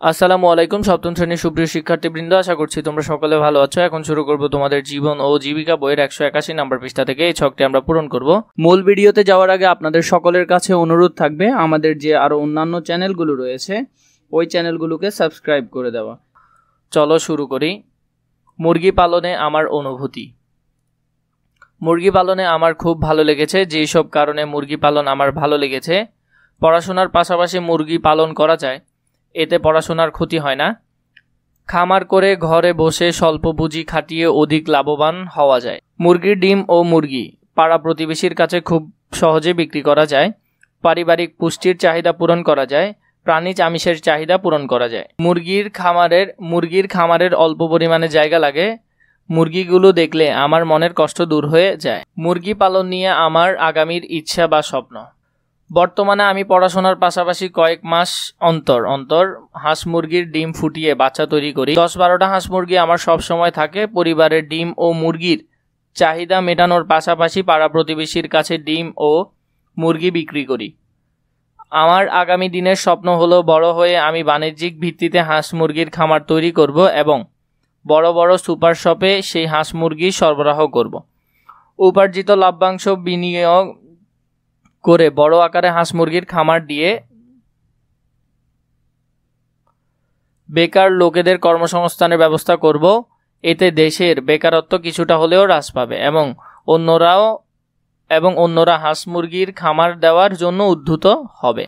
আসসালামু আলাইকুম সপ্তম শ্রেণীর সুপ্রিয় শিক্ষার্থীবৃন্দ, আশা করছি তোমরা সকলে ভালো আছো। এখন শুরু করব তোমাদের জীবন ও জীবিকা বইয়ের 181 নম্বর পৃষ্ঠা থেকে। এই ছকটি আমরা পূরণ করব। মূল ভিডিওতে যাওয়ার আগে আপনাদের সকলের কাছে অনুরোধ থাকবে আমাদের যে আরো অন্যান্য চ্যানেলগুলো রয়েছে ওই চ্যানেলগুলোকে সাবস্ক্রাইব করে দেওয়া। চলো শুরু করি। মুরগি পালনে আমার অনুভূতি। মুরগি পালনে আমার খুব ভালো লেগেছে। যেই সব কারণে মুরগি পালন আমার ভালো লেগেছে: পড়াশোনার পাশাপাশি মুরগি পালন করা যায়, এতে পড়াশোনার ক্ষতি হয় না। খামার করে ঘরে বসে স্বল্প পুঁজি খাটিয়ে অধিক লাভবান হওয়া যায়। মুরগির ডিম ও মুরগি পাড়া প্রতিবেশীর কাছে খুব সহজে বিক্রি করা যায়। পারিবারিক পুষ্টির চাহিদা পূরণ করা যায়। প্রাণীজ আমিষের চাহিদা পূরণ করা যায়। মুরগির খামারের অল্প পরিমাণে জায়গা লাগে। মুরগিগুলো দেখলে আমার মনের কষ্ট দূর হয়ে যায়। মুরগি পালন নিয়ে আমার আগামীর ইচ্ছা বা স্বপ্ন: বর্তমানে আমি পড়াশোনার পাশাপাশি কয়েক মাস অন্তর অন্তর হাঁস মুরগির ডিম ফুটিয়ে বাচ্চা তৈরি করি। 10-12টা হাঁস মুরগি আমার সব সময় থাকে। পরিবারের ডিম ও মুরগির চাহিদা মেটানোর পাশাপাশি পাড়া প্রতিবেশীর কাছে ডিম ও মুরগি বিক্রি করি। আমার আগামী দিনের স্বপ্ন হলো বড় হয়ে আমি বাণিজ্যিক ভিত্তিতে হাঁস মুরগির খামার তৈরি করব এবং বড় বড় সুপার শপে সেই হাঁস মুরগি সরবরাহ করব। উপার্জিত লাভ্যাংশ বিনিয়োগ করে বড় আকারে হাঁস মুরগির খামার দিয়ে বেকার লোকেদের কর্মসংস্থানের ব্যবস্থা করব। এতে দেশের বেকারত্ব কিছুটা হলেও হ্রাস পাবে এবং অন্যরা হাঁস মুরগির খামার দেওয়ার জন্য উদ্যত হবে।